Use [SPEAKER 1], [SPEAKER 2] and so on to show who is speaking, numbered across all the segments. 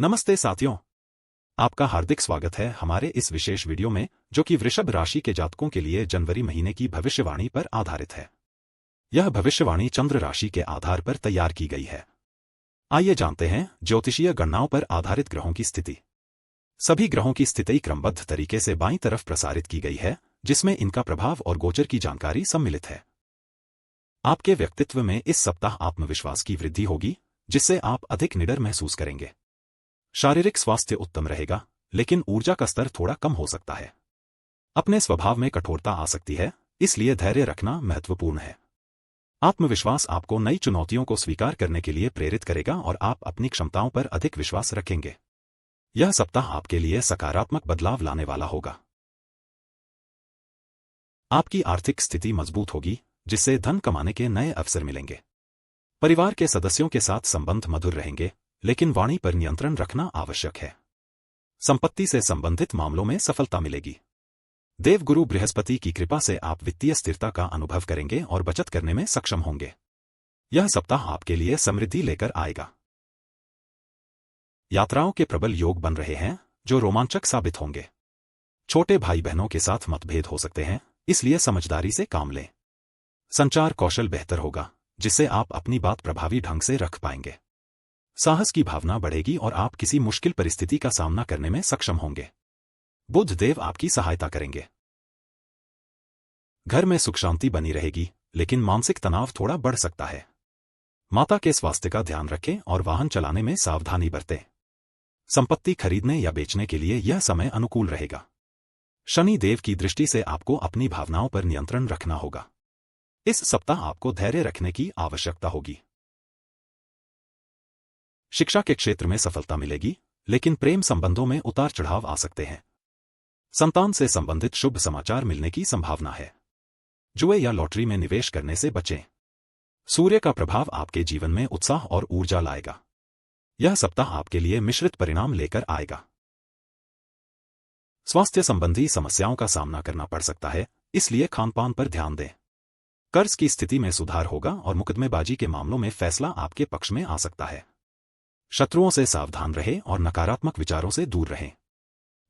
[SPEAKER 1] नमस्ते साथियों, आपका हार्दिक स्वागत है हमारे इस विशेष वीडियो में जो कि वृषभ राशि के जातकों के लिए जनवरी महीने की भविष्यवाणी पर आधारित है। यह भविष्यवाणी चंद्र राशि के आधार पर तैयार की गई है। आइए जानते हैं ज्योतिषीय गणनाओं पर आधारित ग्रहों की स्थिति। सभी ग्रहों की स्थिति क्रमबद्ध तरीके से बाईं तरफ प्रसारित की गई है, जिसमें इनका प्रभाव और गोचर की जानकारी सम्मिलित है। आपके व्यक्तित्व में इस सप्ताह आत्मविश्वास की वृद्धि होगी, जिससे आप अधिक निडर महसूस करेंगे। शारीरिक स्वास्थ्य उत्तम रहेगा, लेकिन ऊर्जा का स्तर थोड़ा कम हो सकता है। अपने स्वभाव में कठोरता आ सकती है, इसलिए धैर्य रखना महत्वपूर्ण है। आत्मविश्वास आपको नई चुनौतियों को स्वीकार करने के लिए प्रेरित करेगा और आप अपनी क्षमताओं पर अधिक विश्वास रखेंगे। यह सप्ताह आपके लिए सकारात्मक बदलाव लाने वाला होगा। आपकी आर्थिक स्थिति मजबूत होगी, जिससे धन कमाने के नए अवसर मिलेंगे। परिवार के सदस्यों के साथ संबंध मधुर रहेंगे, लेकिन वाणी पर नियंत्रण रखना आवश्यक है। संपत्ति से संबंधित मामलों में सफलता मिलेगी। देवगुरु बृहस्पति की कृपा से आप वित्तीय स्थिरता का अनुभव करेंगे और बचत करने में सक्षम होंगे। यह सप्ताह आपके लिए समृद्धि लेकर आएगा। यात्राओं के प्रबल योग बन रहे हैं, जो रोमांचक साबित होंगे। छोटे भाई बहनों के साथ मतभेद हो सकते हैं, इसलिए समझदारी से काम लें। संचार कौशल बेहतर होगा, जिससे आप अपनी बात प्रभावी ढंग से रख पाएंगे। साहस की भावना बढ़ेगी और आप किसी मुश्किल परिस्थिति का सामना करने में सक्षम होंगे। बुध देव आपकी सहायता करेंगे। घर में सुख शांति बनी रहेगी, लेकिन मानसिक तनाव थोड़ा बढ़ सकता है। माता के स्वास्थ्य का ध्यान रखें और वाहन चलाने में सावधानी बरतें। संपत्ति खरीदने या बेचने के लिए यह समय अनुकूल रहेगा। शनि देव की दृष्टि से आपको अपनी भावनाओं पर नियंत्रण रखना होगा। इस सप्ताह आपको धैर्य रखने की आवश्यकता होगी। शिक्षा के क्षेत्र में सफलता मिलेगी, लेकिन प्रेम संबंधों में उतार चढ़ाव आ सकते हैं। संतान से संबंधित शुभ समाचार मिलने की संभावना है। जुए या लॉटरी में निवेश करने से बचें। सूर्य का प्रभाव आपके जीवन में उत्साह और ऊर्जा लाएगा। यह सप्ताह आपके लिए मिश्रित परिणाम लेकर आएगा। स्वास्थ्य संबंधी समस्याओं का सामना करना पड़ सकता है, इसलिए खानपान पर ध्यान दें। कर्ज की स्थिति में सुधार होगा और मुकदमेबाजी के मामलों में फैसला आपके पक्ष में आ सकता है। शत्रुओं से सावधान रहें और नकारात्मक विचारों से दूर रहें।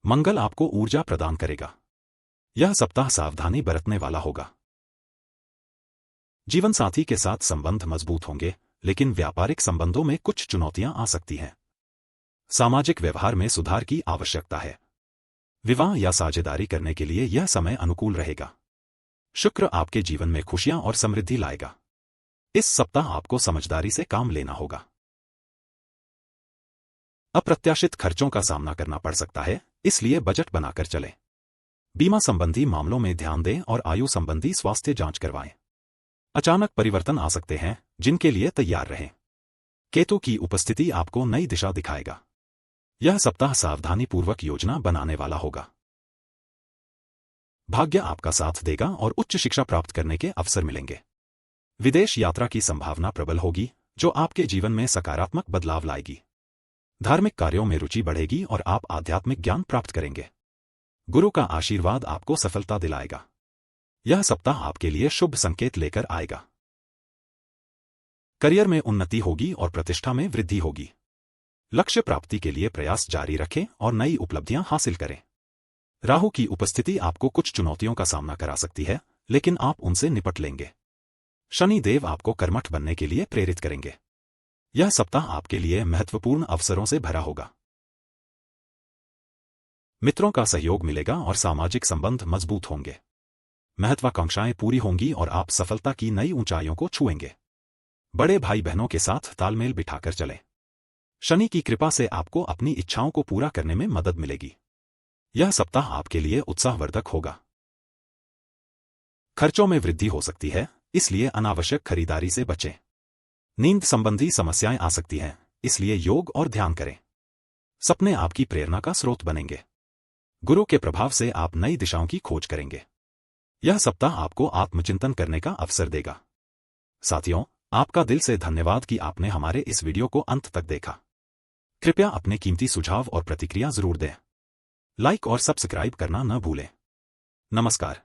[SPEAKER 1] मंगल आपको ऊर्जा प्रदान करेगा। यह सप्ताह सावधानी बरतने वाला होगा। जीवन साथी के साथ संबंध मजबूत होंगे, लेकिन व्यापारिक संबंधों में कुछ चुनौतियां आ सकती हैं। सामाजिक व्यवहार में सुधार की आवश्यकता है। विवाह या साझेदारी करने के लिए यह समय अनुकूल रहेगा। शुक्र आपके जीवन में खुशियां और समृद्धि लाएगा। इस सप्ताह आपको समझदारी से काम लेना होगा। अप्रत्याशित खर्चों का सामना करना पड़ सकता है, इसलिए बजट बनाकर चलें। बीमा संबंधी मामलों में ध्यान दें और आयु संबंधी स्वास्थ्य जांच करवाएं। अचानक परिवर्तन आ सकते हैं, जिनके लिए तैयार रहें। केतु की उपस्थिति आपको नई दिशा दिखाएगा। यह सप्ताह सावधानीपूर्वक योजना बनाने वाला होगा। भाग्य आपका साथ देगा और उच्च शिक्षा प्राप्त करने के अवसर मिलेंगे। विदेश यात्रा की संभावना प्रबल होगी, जो आपके जीवन में सकारात्मक बदलाव लाएगी। धार्मिक कार्यों में रुचि बढ़ेगी और आप आध्यात्मिक ज्ञान प्राप्त करेंगे। गुरु का आशीर्वाद आपको सफलता दिलाएगा। यह सप्ताह आपके लिए शुभ संकेत लेकर आएगा। करियर में उन्नति होगी और प्रतिष्ठा में वृद्धि होगी। लक्ष्य प्राप्ति के लिए प्रयास जारी रखें और नई उपलब्धियां हासिल करें। राहु की उपस्थिति आपको कुछ चुनौतियों का सामना करा सकती है, लेकिन आप उनसे निपट लेंगे। शनि देव आपको कर्मठ बनने के लिए प्रेरित करेंगे। यह सप्ताह आपके लिए महत्वपूर्ण अवसरों से भरा होगा। मित्रों का सहयोग मिलेगा और सामाजिक संबंध मजबूत होंगे। महत्वाकांक्षाएं पूरी होंगी और आप सफलता की नई ऊंचाइयों को छुएंगे। बड़े भाई बहनों के साथ तालमेल बिठाकर चलें। शनि की कृपा से आपको अपनी इच्छाओं को पूरा करने में मदद मिलेगी। यह सप्ताह आपके लिए उत्साहवर्धक होगा। खर्चों में वृद्धि हो सकती है, इसलिए अनावश्यक खरीदारी से बचें। नींद संबंधी समस्याएं आ सकती हैं, इसलिए योग और ध्यान करें। सपने आपकी प्रेरणा का स्रोत बनेंगे। गुरु के प्रभाव से आप नई दिशाओं की खोज करेंगे। यह सप्ताह आपको आत्मचिंतन करने का अवसर देगा। साथियों, आपका दिल से धन्यवाद कि आपने हमारे इस वीडियो को अंत तक देखा। कृपया अपने कीमती सुझाव और प्रतिक्रिया जरूर दें। लाइक और सब्सक्राइब करना न भूलें। नमस्कार।